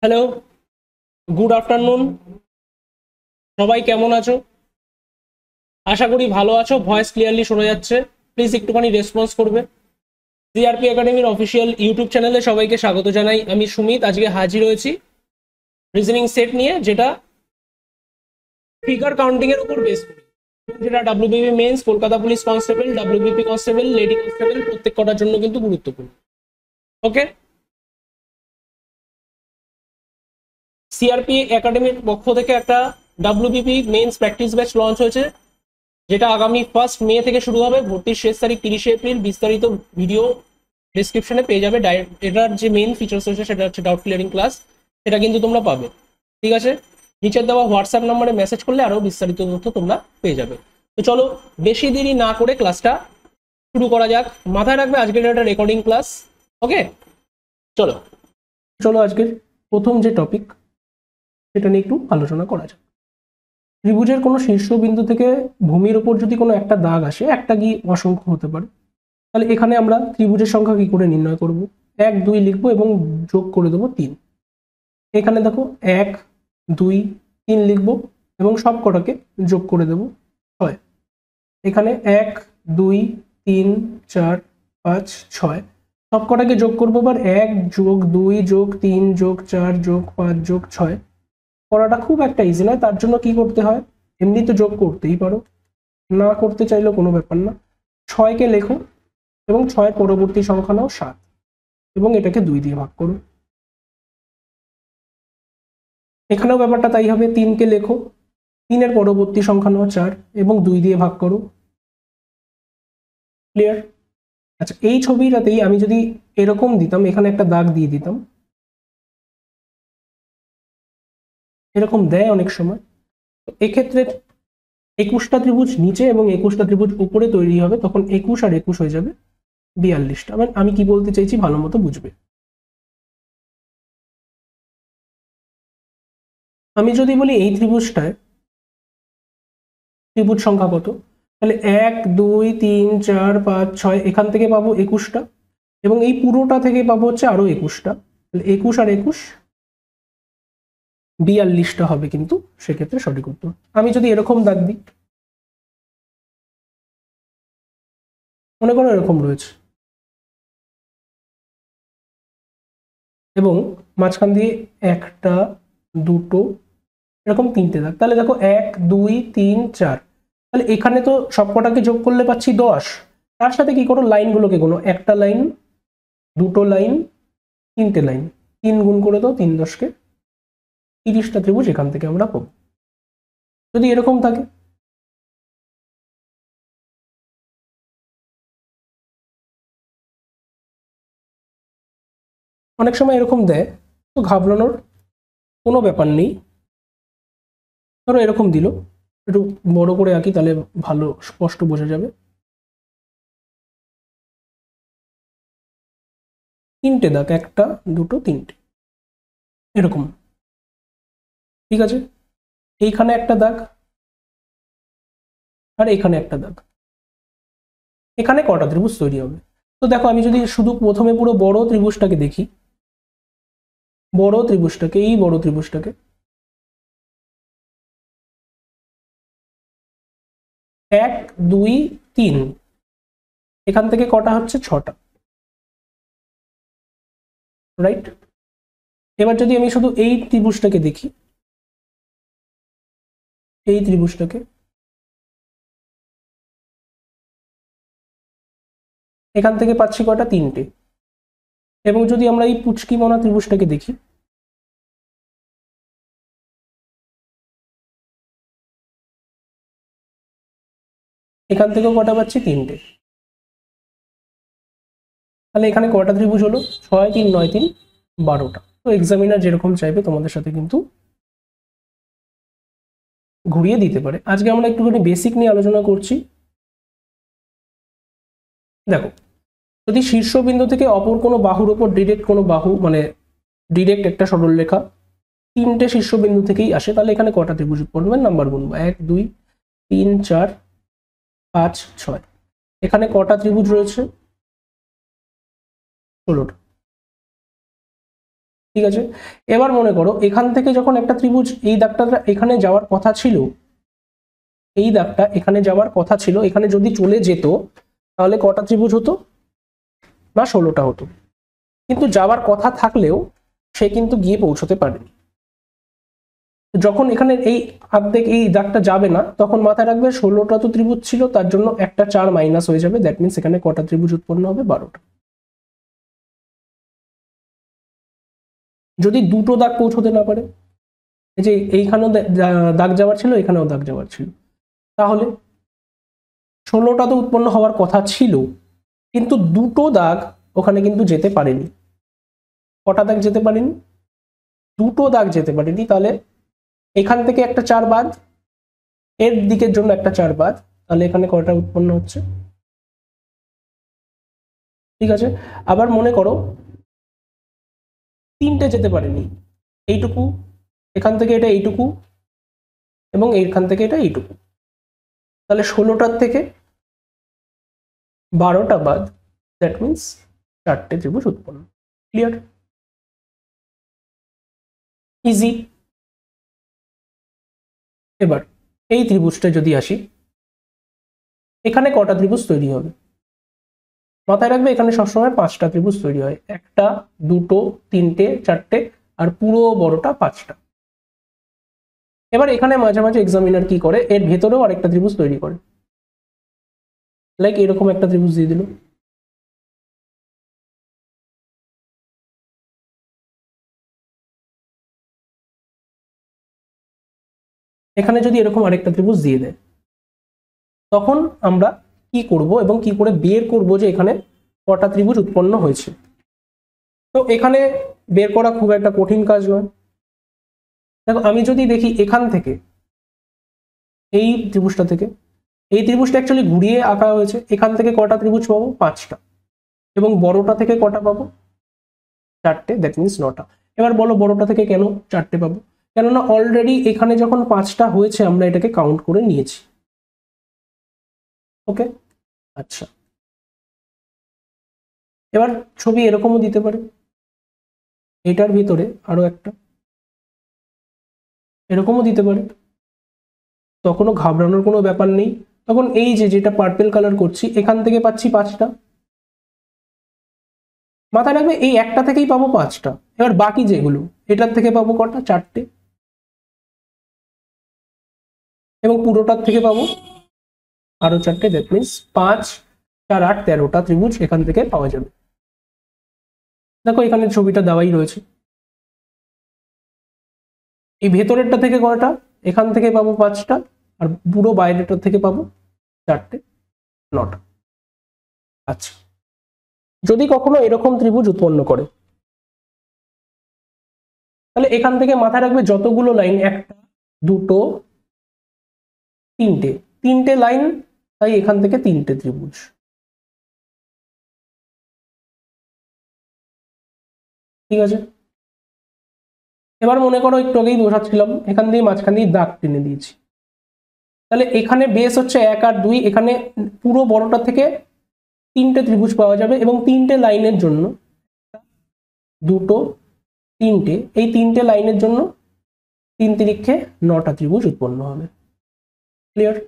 Hello, good afternoon. সবাই কেমন আছো? আশা করি ভালো আছো। ভয়েস ক্লিয়ারলি শোনা যাচ্ছে। প্লিজ একটুখানি রেসপন্স করবে। সিআরপি একাডেমির অফিসিয়াল ইউটিউব চ্যানেলে সবাইকে স্বাগত জানাই। আমি সুমিত আজকে হাজির হয়েছি রিজনিং সেট নিয়ে, যেটা ফিগার কাউন্টিং এর উপর বেস করে, যেটা WBP mains, Kolkata police constable, WBP constable, lady constable প্রত্যেক কটার জন্য কিন্তু গুরুত্বপূর্ণ। ওকে, সিআরপি একাডেমির পক্ষ থেকে একটা WBP mains practice batch launch হয়েছে, যেটা আগামী 1 মে থেকে শুরু হবে। ভর্তির শেষ তারিখ 30 এপ্রিল। বিস্তারিত ভিডিও ডিসক্রিপশনে পেয়ে যাবে। এটার যে মেইন ফিচার্স রয়েছে সেটা হচ্ছে ডাউট ক্লিয়ারিং ক্লাস, সেটা কিন্তু তোমরা পাবে। ঠিক আছে, নিচের দেওয়া হোয়াটসঅ্যাপ নাম্বারে মেসেজ করলে আরো বিস্তারিত তথ্য তোমরা পেয়ে যাবে। তো চলো, বেশি দেরি না করে ক্লাসটা শুরু করা যাক। মাথায় রাখবে আজকের একটা রেকর্ডিং ক্লাস। ওকে, চলো চলো আজকের প্রথম যে টপিক সেটা নিয়ে একটু আলোচনা করা যাক। ত্রিভুজের কোনো শীর্ষবিন্দু থেকে ভূমির উপর যদি কোনো একটা দাগ আসে, একটা কি অসংখ্য হতে পারে, তাহলে এখানে আমরা ত্রিভুজের সংখ্যা কি করে নির্ণয় করব? 1 2 লিখবো এবং যোগ করে দেবো 3। এখানে দেখো 1 2 3 লিখবো এবং সব কটাকে যোগ করে দেবো 6। এখানে 1 2 3 4 5 6 সব কটাকে যোগ করবো। এবার 1 যোগ 2 যোগ 3 যোগ 4 যোগ 5 যোগ 6 করাটা খুব একটা ইজি নয়। তার জন্য কি করতে হয়, এমনি তো যোগ করতেই পারো, না করতে চাইলেও কোনো ব্যাপার না। 6কে লেখো এবং 6 পরবর্তী সংখ্যা নাও 7 এবং এটাকে 2 দিয়ে ভাগ করো। এখানেও ব্যাপারটা তাই হবে। 3কে লেখো, 3 পরবর্তী সংখ্যা নাও 4 এবং 2 দিয়ে ভাগ করো। ক্লিয়ার? আচ্ছা, এই ছবিটাতেই আমি যদি এরকম দিতাম, এখানে একটা দাগ দিয়ে দিতাম, এরকম দেয় অনেক সময়। তো এক্ষেত্রে 21টা ত্রিভুজ নিচে এবং 21টা ত্রিভুজ উপরে তৈরি হবে, তখন 21 আর 21 হয়ে যাবে 42টা। আমি কি বলতে চাইছি ভালো মতো বুঝবে। আমি যদি বলি এই ত্রিভুজটায় ত্রিভুজ সংখ্যা কত, তাহলে 1 2 3 4 5 6 এখান থেকে পাবো 21টা এবং এই পুরোটা থেকে পাবো হচ্ছে আরো 21টা। তাহলে 21 আর 21 42টা হবে কিন্তু সেক্ষেত্রে সঠিক উত্তর। আমি যদি এরকম দাগ দিই, মনে করো এরকম রয়েছে এবং মাঝখান দিয়ে একটা দুটো এরকম 3টে দাগ, তাহলে দেখো 1 2 3 4, তাহলে এখানে তো সবকটাকে যোগ করলে পাচ্ছি 10। তার সাথে কি করো, লাইনগুলোকে গোনো, একটা লাইন, দুটো লাইন, 3টে লাইন, 3 গুণ করে দাও, 3 10 কে 30টা ত্রিভুজ এখান থেকে আমরা পাবো যদি এরকম থাকে। অনেক সময় এরকম দেয়, তো ঘাবড়ানোর কোনো ব্যাপার নেই। ধরো এরকম দিল, একটু বড় করে আঁকি তাহলে ভালো স্পষ্ট বোঝা যাবে। 3টে দাগ, একটা দুটো 3টে এরকম। ঠিক আছে, এইখানে একটা দাগ আর এখানে একটা দাগ। এখানে কটা ত্রিভুজ তৈরি হবে? তো দেখো, আমি যদি শুধু প্রথমে পুরো বড় ত্রিভুজটাকে দেখি, বড় ত্রিভুজটাকে, এই বড় ত্রিভুজটাকে 1 2 3, এখান থেকে কটা হচ্ছে 6টা, রাইট? এবার যদি আমি শুধু এই ত্রিভুজটাকে দেখি, এই ত্রিভুজটাকে, এখান থেকে পাচ্ছি কটা, 3টে। এবং যদি আমরা এই পুচকি মোনা ত্রিভুজটাকে দেখি, এখান থেকেও কটা পাচ্ছি, 3টে। তাহলে এখানে কটা ত্রিভুজ হলো, 6 3 9 3 12টা। তো এক্সামিনার যেরকম চাইবে তোমাদের সাথে কিন্তু ঘুরিয়ে দিতে পারে। আজকে আমরা একটুখানি বেসিক নিয়ে আলোচনা করছি। দেখো, যদি শীর্ষবিন্দু থেকে অপর কোনো বাহুর উপর ডিরেক্ট কোনো বাহু, মানে ডিরেক্ট একটা সরলরেখা 3টে শীর্ষবিন্দু থেকেই আসে, তাহলে এখানে কটা ত্রিভুজ পড়বে, নাম্বার গুনবো, 1 2 3 4 5 6। এখানে কটা ত্রিভুজ রয়েছে, 16টা। ঠিক আছে। এবার মনে করো এখান থেকে যখন একটা ত্রিভুজ এই দাগটা এখানে যাওয়ার কথা ছিল, এই দাগটা এখানে যাওয়ার কথা ছিল, এখানে যদি চলে যেত তাহলে কটা ত্রিভুজ হতো না 16টা হতো। কিন্তু যাওয়ার কথা থাকলেও সে কিন্তু গিয়ে পৌঁছতে পারেনি। যখন এখানে এই অর্ধেক এই দাগটা যাবে না তখন মাথায় রাখবে 16টা তো ত্রিভুজ ছিল, তার জন্য একটা 4 মাইনাস হয়ে যাবে, দ্যাট মিনস এখানে কটা ত্রিভুজ উৎপন্ন হবে 12টা। যদি দুটো দাগ পৌঁছতে না পারে, এই যে এইখানেও দাগ যাওয়ার ছিল, এখানেও দাগ যাওয়ার ছিল, তাহলে 16টা তো উৎপন্ন হওয়ার কথা ছিল, কিন্তু দুটো দাগ ওখানে কিন্তু যেতে পারেনি। কটা দাগ যেতে পারেনি? দুটো দাগ যেতে পারেনি। তাহলে এখান থেকে একটা 4 বাদ, এর দিকের জন্য একটা 4 বাদ, তাহলে এখানে কয়টা উৎপন্ন হচ্ছে? ঠিক আছে। আবার মনে করো 3টে যেতে পারেনি, এইটুকু, এখান থেকে এটা এইটুকু, এবং এইখান থেকে এটা এইটুকু, তাহলে 16টার থেকে 12টা বাদ, দ্যাট মিনস 4টে ত্রিভুজ উৎপন্ন। ক্লিয়ার? ইজি। এবার এই ত্রিভুজটা যদি আসি, এখানে কটা ত্রিভুজ তৈরি হবে? মাথায় রাখবে এখানে সবসময় 5টা ত্রিভুজ তৈরি হয়, একটা, দুটো, তিনটে, চারটে, আর পুরো বড়টা 5টা। এবার এখানে মাঝে মাঝে এক্সামিনার কি করে, এর ভেতরেও আরেকটা ত্রিভুজ তৈরি করে, লাইক এরকম একটা ত্রিভুজ দিয়ে দিল। এখানে যদি এরকম আরেকটা ত্রিভুজ দিয়ে দেয়, তখন আমরা কি করব এবং কি করে বের করব যে এখানে কটা ত্রিভুজ উৎপন্ন হয়েছে? তো এখানে বের করা খুব একটা কঠিন কাজ নয়। দেখো আমি যদি দেখি এখান থেকে, এই ত্রিভুজটা থেকে, এই ত্রিভুজটা অ্যাকচুয়ালি ঘুরিয়ে আঁকা হয়েছে, এখান থেকে কটা ত্রিভুজ পাবো? 5টা। এবং বড়টা থেকে কটা পাবো? 4টে, দ্যাট মিনস 9টা। এবার বলো বড়টা থেকে কেন 4টে পাবো? কেননা অলরেডি এখানে যখন 5টা হয়েছে আমরা এটাকে কাউন্ট করে নিয়েছি। ওকে, আচ্ছা। এবার ছবি এরকমও দিতে পারে, এটার ভিতরে আরো একটা, এরকমও দিতে পারে, তখনও ঘাবড়ানোর কোনো ব্যাপার নেই। তখন এই যে যেটা পার্পেল কালার করছি, এখান থেকে পাচ্ছি 5টা। মাথায় রাখবে এই একটা থেকেই পাবো 5টা। এবার বাকি যেগুলো, এটার থেকে পাবো কটা? 4টে। এবং পুরোটার থেকে পাবো আরো 4টে, দ্যাট মিনস 5, 4, 8, 13টা ত্রিভুজ এখান থেকে পাওয়া যাবে। দেখো এখানে ছবিটা দেওয়াই রয়েছে। এই ভেতরেরটা থেকে কয়টা? এখান থেকে পাবো 5টা, আর পুরো বাইরেটা থেকে পাবো 4টে, 9টা। আচ্ছা, যদি কখনো এরকম ত্রিভুজ উৎপন্ন করে, তাহলে এখান থেকে মাথায় রাখবে যতগুলো লাইন, একটা, দুটো, তিনটে, তিনটে লাইন, তাই এখান থেকে 3টে ত্রিভুজ। ঠিক আছে। এবার মনে করো একটু আগেই বোঝাচ্ছিলাম, এখান দিয়ে মাঝখান দিয়ে দাগ টেনে দিয়েছি, তাহলে এখানে বেস হচ্ছে 1 আর 2, এখানে পুরো বড়টা থেকে 3টে ত্রিভুজ পাওয়া যাবে, এবং 3টে লাইনের জন্য, দুটো, তিনটে, এই 3টে লাইনের জন্য 3 তিরিক্ষে 9টা ত্রিভুজ উৎপন্ন হবে। ক্লিয়ার?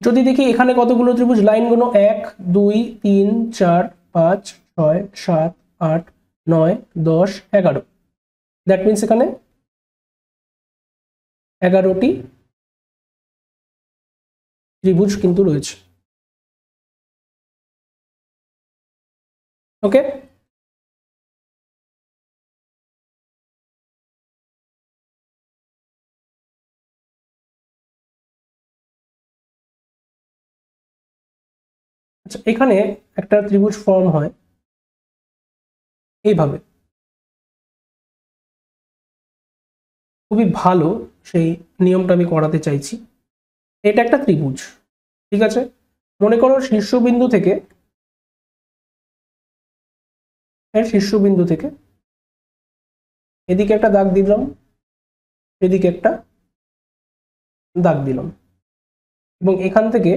যদি দেখি এখানে কতগুলো ত্রিভুজ, লাইনগুলো 1, 2, 3, 4, 5, 6, 7, 8, 9, 10, 11, দ্যাট মিনস এখানে 11টি ত্রিভুজ কিন্তু রয়েছে। ওকে, আচ্ছা। এখানে একটা ত্রিভুজ ফর্ম হয় এইভাবে, খুবই ভালো, সেই নিয়মটা আমি করাতে চাইছি। এটা একটা ত্রিভুজ, ঠিক আছে। মনে করো শীর্ষবিন্দু থেকে, এর শীর্ষবিন্দু থেকে এদিকে একটা দাগ দিলাম, এদিকে একটা দাগ দিলাম, এবং এখান থেকে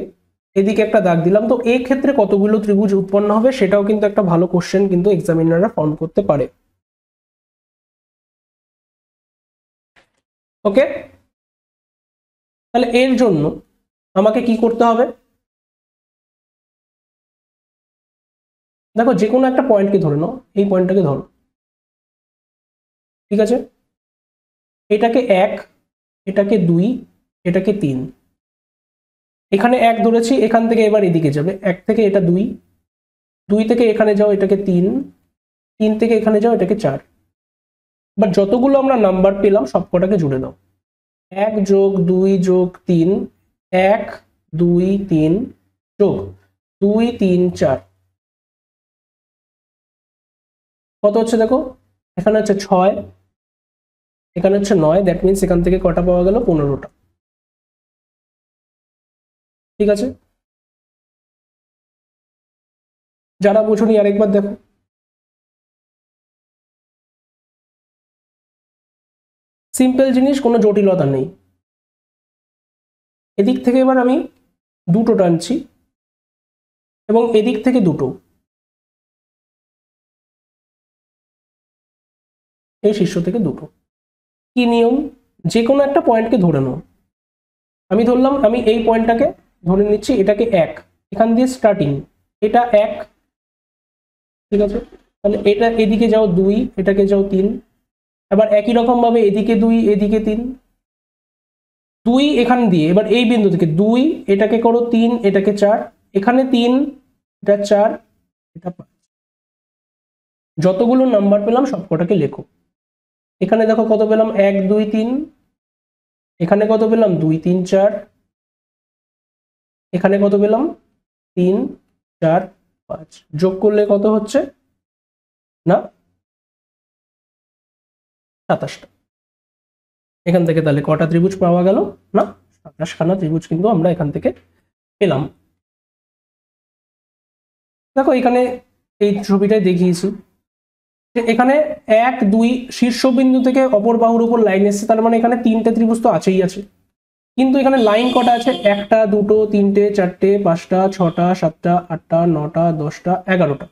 এদিকে একটা দাগ দিলাম। তো এই ক্ষেত্রে কতগুলো ত্রিভুজ উৎপন্ন হবে সেটাও কিন্তু একটা ভালো কোশ্চেন কিন্তু এক্সামিনাররা ফর্ম করতে পারে। ওকে, তাহলে এর জন্য আমাকে কি করতে হবে, দেখো যে কোনো একটা পয়েন্টকে ধরে নাও, এই পয়েন্টটাকে ধরো, ঠিক আছে, এটাকে 1, এটাকে 2, এটাকে 3, এখানে 1 ধরেছি, এখান থেকে এবার এদিকে যাবে, 1 থেকে এটা 2, 2 থেকে এখানে যাও এটাকে 3, 3 থেকে এখানে যাও এটাকে 4। বাট যতগুলো আমরা নাম্বার পেলাম সব কটাকে জুড়ে দাও, 1 যোগ 2 যোগ 3, 1 2 3 যোগ 2 3 4, কত হচ্ছে দেখো, এখানে হচ্ছে 6, এখানে হচ্ছে 9, দ্যাট মিনস এখান থেকে কটা পাওয়া গেল, 15টা। ঠিক আছে, যারা বোঝনি আরেকবার দেখো, সিম্পল জিনিস, কোনো জটিলতা নেই। এদিক থেকে এবার আমি দুটো টানছি এবং এদিক থেকে দুটো, এই শীর্ষ থেকে দুটো। কি নিয়ম, যে কোনো একটা পয়েন্টকে ধরে নাও, আমি ধরলাম, আমি এই পয়েন্টটাকে ধরে নিচ্ছি, এটাকে 1, এখান দিয়ে স্টার্টিং, এটা 1, ঠিক আছে, তাহলে এটা এদিকে যাও 2, এটাকে যাও 3, এবার একই রকম ভাবে এদিকে 2 এদিকে 3, 2 এখান দিয়ে এবার এই বিন্দু থেকে 2 এটাকে করো 3, এটাকে 4, এখানে 3, এটা 4, এটা 5, যতগুলো নাম্বার পেলাম সবকটাকে লেখো। এখানে দেখো কত পেলাম, 1 2 3, এখানে কত পেলাম 2 3 4, এখানে কত পেলাম 3 4 5, যোগ করলে কত হচ্ছে না 27টা। এখান থেকে তাহলে কটা ত্রিভুজ পাওয়া গেল না, 27খানা ত্রিভুজ কিন্তু আমরা এখান থেকে পেলাম। দেখো এখানে এই ছবিটায় দেখিয়েছি যে এখানে 1 2 শীর্ষবিন্দু থেকে অপর বাহুর উপর লাইন এসছে, তার মানে এখানে 3টে ত্রিভুজ তো আছেই আছে, কিন্তু এখানে লাইন কটা আছে, 1টা 2টো 3টে 4টে 5টা 6টা 7টা 8টা 9টা 10টা 11টা,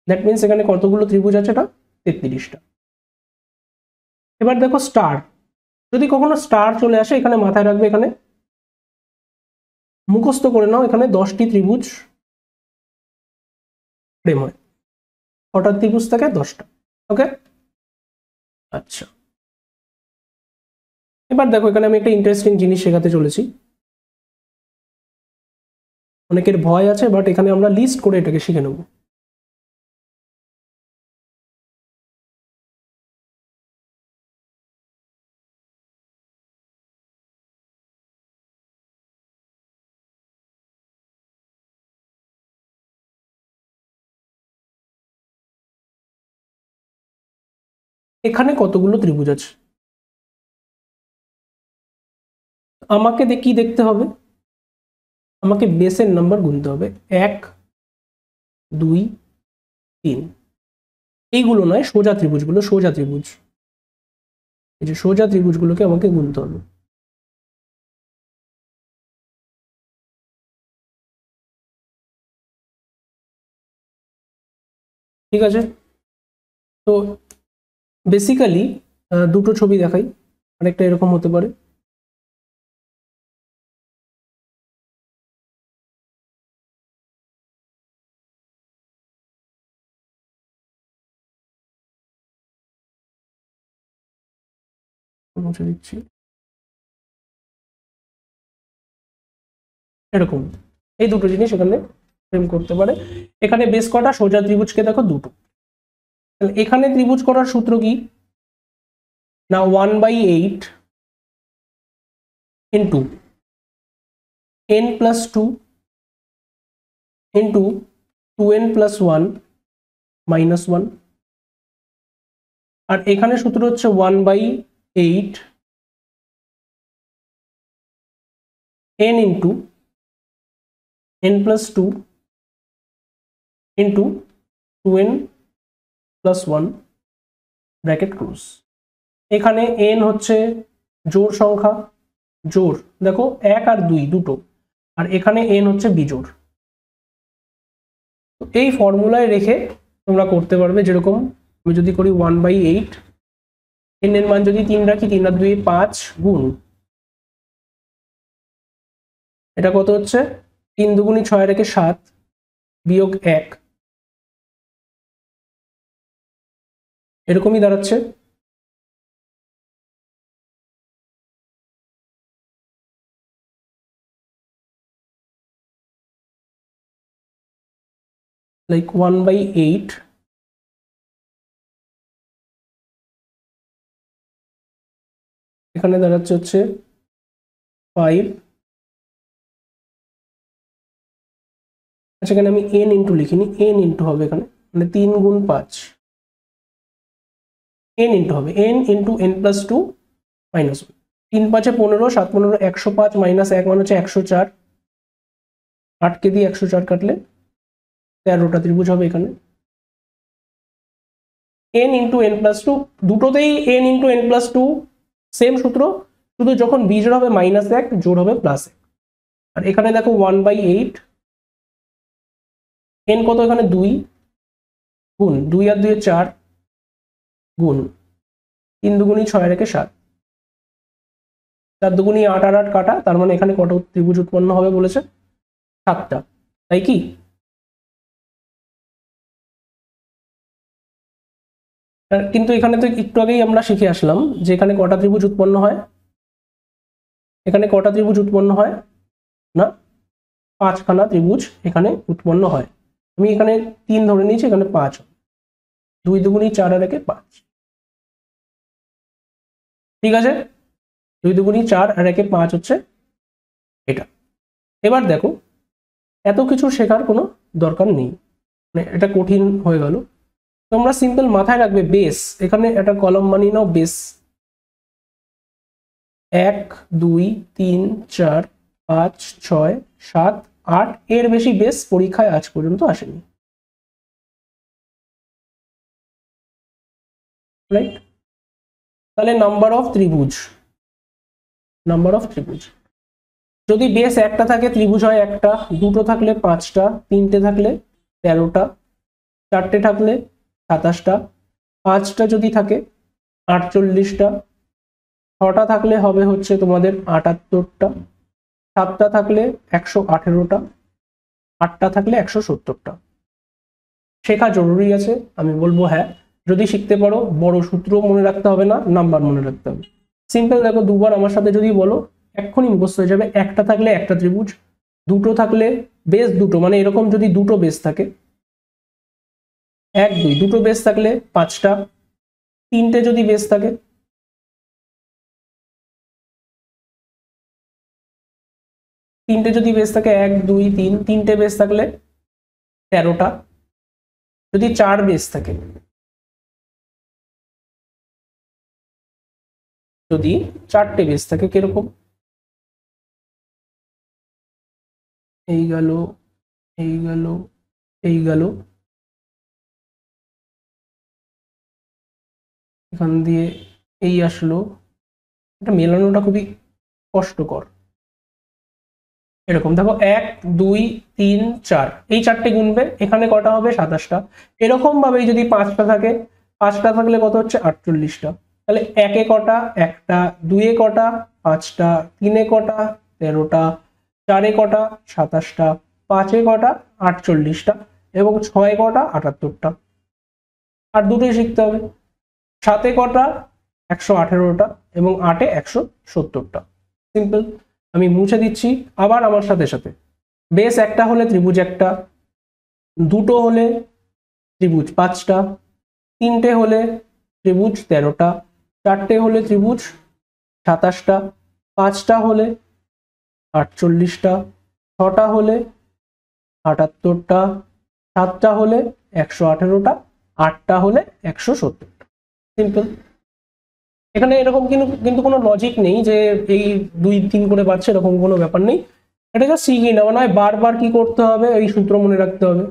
দ্যাট মিনস এখানে কতগুলো ত্রিভুজ আছে, এটা 33টা। এবার দেখো স্টার, যদি কখনো স্টার চলে আসে এখানে মাথায় রাখবে, এখানে মুখস্থ করে নাও, এখানে 10টি ত্রিভুজ ফ্রেম হয়, কটা ত্রিভুজ থাকে, 10টা। ওকে, আচ্ছা, এবার দেখো এখানে আমি একটা ইন্টারেস্টিং জিনিস শেখাতে চলেছি, অনেকের ভয় আছে, বাট এখানে আমরা লিস্ট করে এটাকে শিখে নেব। এখানে কতগুলো ত্রিভুজ আছে, আমাকে কি দেখতে হবে, আমাকে বেসের নাম্বার গুনতে হবে, 1 2 3, এইগুলো নয়, সোজা ত্রিভুজগুলো, সোজা ত্রিভুজ, এই যে সোজা ত্রিভুজগুলোকে আমাকে গুনতে হবে। ঠিক আছে, তো বেসিক্যালি দুটো ছবি দেখাই, আরেকটা এরকম হতে পারে, মুছে দিচ্ছি, এরকম এই দুটো জিনিস এখানে ফ্রেম করতে পারে। এখানে বেশ কটা সোজা ত্রিভুজকে দেখো দুটো, তাহলে এখানে ত্রিভুজ করার সূত্র কি না, 1/8 ইন্টু n+2 ইন্টু 2n+1 -1, আর এখানে সূত্র হচ্ছে 1/8 n into n+2 into 2n+1 bracket close. এখানে n হচ্ছে জোড় সংখ্যা, জোড় দেখো 1 আর 2 দুটো, আর এখানে n হচ্ছে বিজোড়। তো এই ফর্মুলায় রেখে তোমরা করতে পারবে, যেরকম আমি যদি করি 1/8, n এর মান যদি 3 রাখি, 3 আর 2 5 গুণ, এটা কত হচ্ছে 3 দুগুণী 6 রেখে 7 বিয়োগ 1, এরকমই দাঁড়াচ্ছে। লাইক 1/8 এখানে দাঁড়াচ্ছে হচ্ছে 5। আচ্ছা, এখানে আমি n ইন্টু লিখিনি, n ইন্টু হবে এখানে, মানে 3 গুণ 5, n ইন্টু হবে n into n plus 2 minus 1। 3 5 15, 7 15 105 minus 1 মানে হচ্ছে 104। 8 কে দিয়ে 104 কাটলে 13টা ত্রিভুজ হবে এখানে। n ইন্টু n প্লাস 2, দুটোতেই n into n plus 2 same সূত্র, শুধু যখন বিজোড় হবে -1, জোড় হবে +1। আর এখানে দেখো 1/8, n কত এখানে 2 গুণ 2 আর 2 4 গুণ 3 দুগুণী 6 রেখে 7, 4 দুগুণী 8 আর 8 কাটা, তার মানে এখানে কত ত্রিভুজ উৎপন্ন হবে বলেছে 7টা, তাই কি? কিন্তু এখানে তো একটু আগেই আমরা শিখে আসলাম যে এখানে কটা ত্রিভুজ উৎপন্ন হয়, এখানে কটা ত্রিভুজ উৎপন্ন হয় না, 5খানা ত্রিভুজ এখানে উৎপন্ন হয়। আমি এখানে 3 ধরে নিয়েছি, এখানে 5, 2 দুগুণী 4 আর 1 5, ঠিক আছে? 2 দুগুণী 4 আর 1 5 হচ্ছে এটা। এবার দেখো, এত কিছু শেখার কোনো দরকার নেই, মানে এটা কঠিন হয়ে গেল। তোমরা সিম্পল মাথায় রাখবে বেস, এখানে একটা কলম বানিয়ে নাও, বেস 1 2 3 4 5 6 7 8, এর বেশি বেস পরীক্ষায় আজ পর্যন্ত আসেনি, রাইট? তাহলে নাম্বার অফ ত্রিভুজ, নাম্বার অফ ত্রিভুজ, যদি বেস একটা থাকে ত্রিভুজ হয় একটা, দুটো থাকলে 5টা, 3টে থাকলে 13টা, 4টে থাকলে 27টা, 5টা যদি থাকে 48টা, 6টা থাকলে হবে হচ্ছে তোমাদের 78টা, 7টা থাকলে 118টা, 8টা থাকলে 170টা। শেখা জরুরি আছে, আমি বলবো হ্যাঁ, যদি শিখতে পারো। বড় সূত্র মনে রাখতে হবে না, নাম্বার মনে রাখতে হবে। সিম্পল দেখো, দুবার আমার সাথে যদি বলো এক্ষুনি মুখস্থ হয়ে যাবে। একটা থাকলে একটা ত্রিভুজ, দুটো থাকলে বেস দুটো, মানে এরকম যদি দুটো বেস থাকে 1 2, দুটো বেস থাকলে 5টা, 3টে যদি বেস থাকে, তিনটে যদি বেস থাকে 1 2 3, 3টে বেস থাকলে 13টা, যদি 4 বেস থাকে, যদি 4টে বেস থাকে, কিরকম এই গেল, এই গেল, এই গেল, এখান দিয়ে এই আসলো, এটা মেলানোটা খুবই কষ্টকর। এরকম দেখো 1 2 3 4, এই 4টে গুনবে, এখানে কটা হবে 27টা। এরকম ভাবে যদি 5টা থাকে, 5টা থাকলে কত হচ্ছে 48টা। তাহলে 1 এ কটা, একটা, 2 এ কটা 5টা, 3 এ কটা 13টা, 4 এ কটা 27টা, 5 এ কটা 48টা, এবং 6 এ কটা 78টা। আর দুটোই শিখতে হবে, 7 এ কটা 118টা, এবং 8 এ 170টা। সিম্পল। আমি মুছে দিচ্ছি আবার আমার সাথে সাথে। বেস একটা হলে ত্রিভুজ একটা, দুটো হলে ত্রিভুজ 5টা, 3টে হলে ত্রিভুজ 13টা, 4টে হলে ত্রিভুজ 27টা, 5টা হলে 48টা, 6টা হলে 78টা, 7টা হলে 118টা, 8টা হলে 170টা। সিম্পল। এখানে এরকম কিন্তু কোনো লজিক নেই যে এই 2 3 করে বাড়ছে, এরকম কোনো ব্যাপার নেই। এটা জাস্ট শিখিয়ে নেওয়া নয়, বারবার কি করতে হবে, এই সূত্র মনে রাখতে হবে,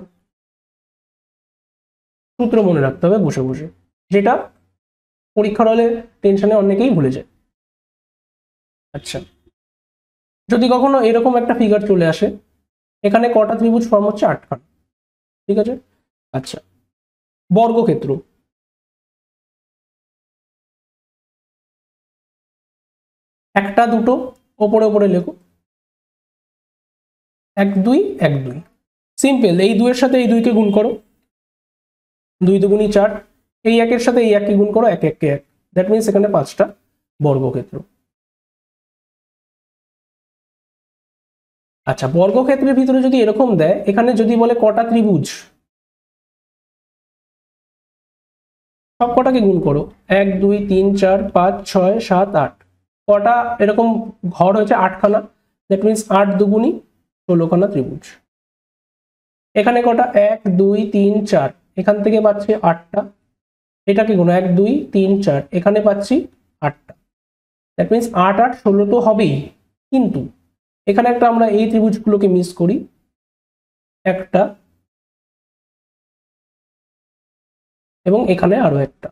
সূত্র মনে রাখতে হবে বসে বসে, যেটা পরীক্ষার হলে টেনশনে অনেকেই ভুলে যায়। আচ্ছা। যদি কখনো এরকম একটা ফিগার চলে আসে, এখানে কটা ত্রিভুজ ফর্ম হচ্ছে? 8খানা। ঠিক আছে, আচ্ছা বর্গক্ষেত্র, একটা দুটো ওপরে ওপরে লেখো, 1 2 1 2, সিম্পল। এই 2 এর সাথে এই 2 কে গুণ করো, 2 দুগুণী 4, এই 1 এর সাথে এই 1 কে গুণ করো, 1 1 কে 1, দ্যাট মিনস এখানে 5টা বর্গক্ষেত্র। আচ্ছা বর্গক্ষেত্রের ভিতরে যদি এরকম দেয়, এখানে যদি বলে কটা ত্রিভুজ, সব কটাকে গুণ করো, 1 2 3 4 5 6 7 8, কটা এরকম ঘর হয়েছে? 8খানা, দ্যাট মিনস 8 দুগুণী 16খানা ত্রিভুজ। এখানে কটা? 1 2 3 4, এখান থেকে পাচ্ছি 8টা, এটাকে গুণ 1 2 3 4, এখানে পাচ্ছি 8টা, দ্যাট মিনস 8 8 16 তো হবেই, কিন্তু এখানে একটা আমরা এই ত্রিভুজগুলোকে মিস করি, একটা এবং এখানে আরো একটা,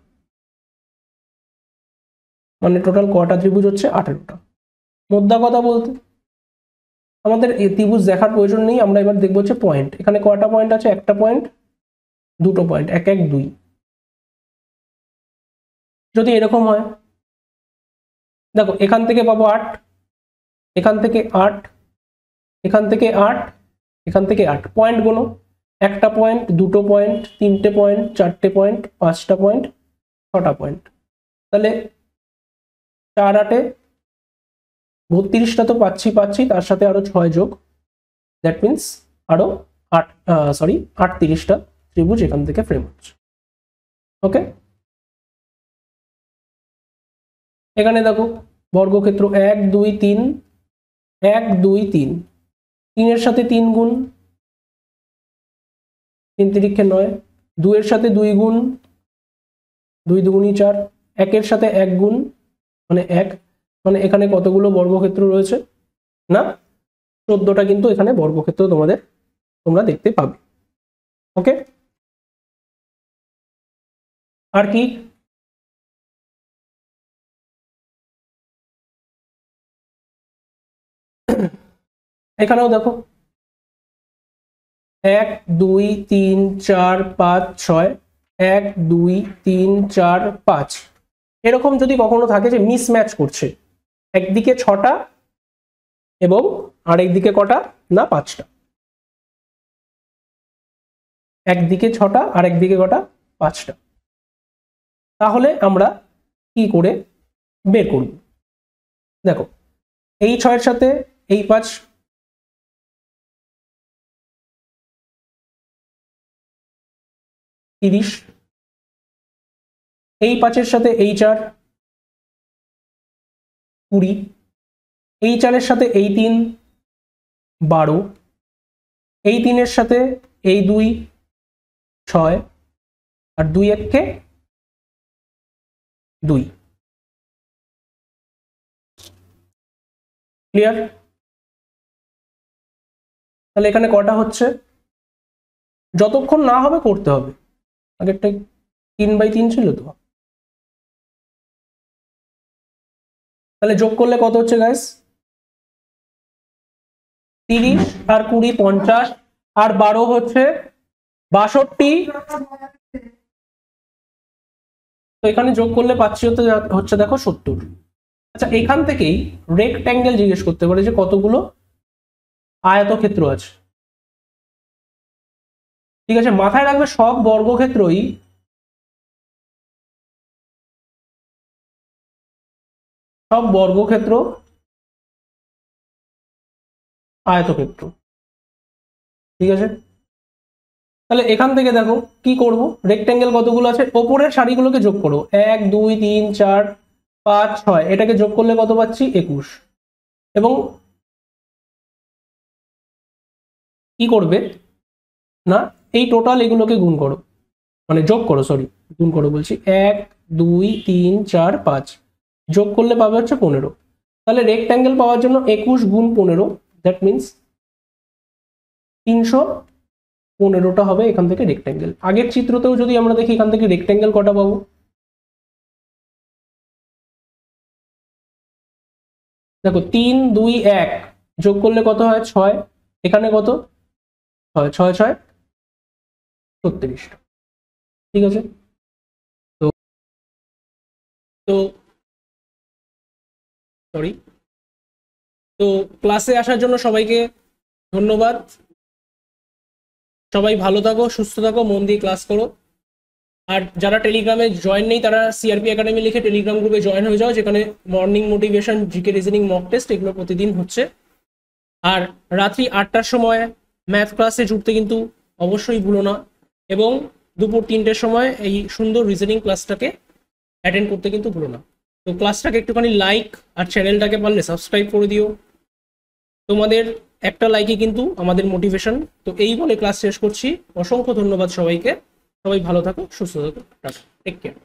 মানে টোটাল কটা ত্রিভুজ হচ্ছে? 18টা। মোদ্দা কথা বলতে আমাদের এই ত্রিভুজ দেখার প্রয়োজন নেই, আমরা এবার দেখবো হচ্ছে পয়েন্ট। এখানে কয়টা পয়েন্ট আছে? একটা পয়েন্ট, দুটো পয়েন্ট, 1 1 2। যদি এরকম হয়, দেখো এখান থেকে পাবো 8, এখান থেকে 8, এখান থেকে 8, এখান থেকে 8, পয়েন্ট গুলো, একটা পয়েন্ট, দুটো পয়েন্ট, তিনটে পয়েন্ট, চারটে পয়েন্ট, 5টা পয়েন্ট, 6টা পয়েন্ট, তাহলে 4 8 32টা তো পাচ্ছি, তার সাথে আরো 6 যোগ, দ্যাট মিনস আরো 38টা ত্রিভুজ এখান থেকে ফ্রেম হচ্ছে। ওকে, এখানে দেখো বর্গক্ষেত্র 1 2 3, 1 2 3, 3 এর সাথে 3 গুণ, 3 তিরিক্ষে 9, 2 এর সাথে 2 গুণ, 2 দুগুণী 4, 1 এর সাথে 1 গুণ, মানে 1, মানে এখানে কতগুলো বর্গক্ষেত্র রয়েছে? না 14টা কিন্তু এখানে বর্গক্ষেত্র তোমরা দেখতে পাবে। ওকে, আর কি? এখানেও দেখো 1 2 3 4 5 6, 1 2 3 4 5, এরকম যদি কখনো থাকে যে মিসম্যাচ করছে, একদিকে 6টা এবং আরেকদিকে কটা? না 5টা, একদিকে 6টা আর একদিকে কটা? 5টা, তাহলে আমরা কি করে বের করব? দেখো এই 6 এর সাথে এই 5, = 30, এই 5 এর সাথে এই 4, 20, এই 4 এর সাথে এই 3, 12, এই 3 এর সাথে এই 2, 6, আর 2 1 কে 2। ক্লিয়ার? তাহলে এখানে কটা হচ্ছে? যতক্ষণ না হবে করতে হবে, আগেরটা 3/3 ছিল তো, তাহলে যোগ করলে কত হচ্ছে গাইস? 30 আর 20 50, আর 12 হচ্ছে 62, তো এখানে যোগ করলে পাচ্ছি হচ্ছে দেখো 70। আচ্ছা এখান থেকেই রেক্ট্যাঙ্গেল জিজ্ঞেস করতে পারে যে কতগুলো আয়তক্ষেত্র আছে। ঠিক আছে, মাথায় রাখবে সব বর্গক্ষেত্রই আয়তক্ষেত্র। ঠিক আছে, তাহলে এখান থেকে দেখো কি করব, রেক্ট্যাঙ্গেল কতগুলো আছে? ওপরের সারিগুলোকে যোগ করো, 1 2 3 4 5 6, এটাকে যোগ করলে কত পাচ্ছি? 21। এবং কি করবে না, এই টোটাল এগুলোকে গুণ করো, মানে যোগ করো, সরি গুণ করো বলছি, 1 2 3 4 5, যোগ করলে পাবে হচ্ছে 15। তাহলে রেক্ট্যাঙ্গেল পাওয়ার জন্য 21 গুণ 15, দ্যাট মিনস 315টা হবে এখান থেকে রেক্ট্যাঙ্গেল। আগের চিত্রতেও যদি আমরা দেখি এখান থেকে রেক্ট্যাঙ্গেল কটা পাবো? দেখো 3 2 1, যোগ করলে কত হয় 6, এখানে কত হয় 6 6 36, ঠিক আছে। তো তো সরি, তো ক্লাসে আসার জন্য সবাইকে ধন্যবাদ। সবাই ভালো থাকো, সুস্থ থাকো, মন দিয়ে ক্লাস করো। আর যারা টেলিগ্রামে জয়েন নেই তারা সিআরপি একাডেমি লিখে টেলিগ্রাম গ্রুপে জয়েন হয়ে যাও, যেখানে morning motivation, GK, reasoning, mock test এগুলো প্রতিদিন হচ্ছে। আর রাত্রি 8টার সময় ম্যাথ ক্লাসে জুড়তে কিন্তু অবশ্যই ভুলো না, এবং দুপুর 3টের সময় এই সুন্দর রিজনিং ক্লাসটাকে অ্যাটেন্ড করতে কিন্তু ভুলো না। তো ক্লাসটাকে একটুখানি লাইক আর চ্যানেলটাকে পারলে সাবস্ক্রাইব করে দিও। তোমাদের একটা লাইকে কিন্তু আমাদের মোটিভেশন। তো এই বলে ক্লাস শেষ করছি। অসংখ্য ধন্যবাদ সবাইকে। সবাই ভালো থাকো, সুস্থ থাকো, টেক কেয়ার।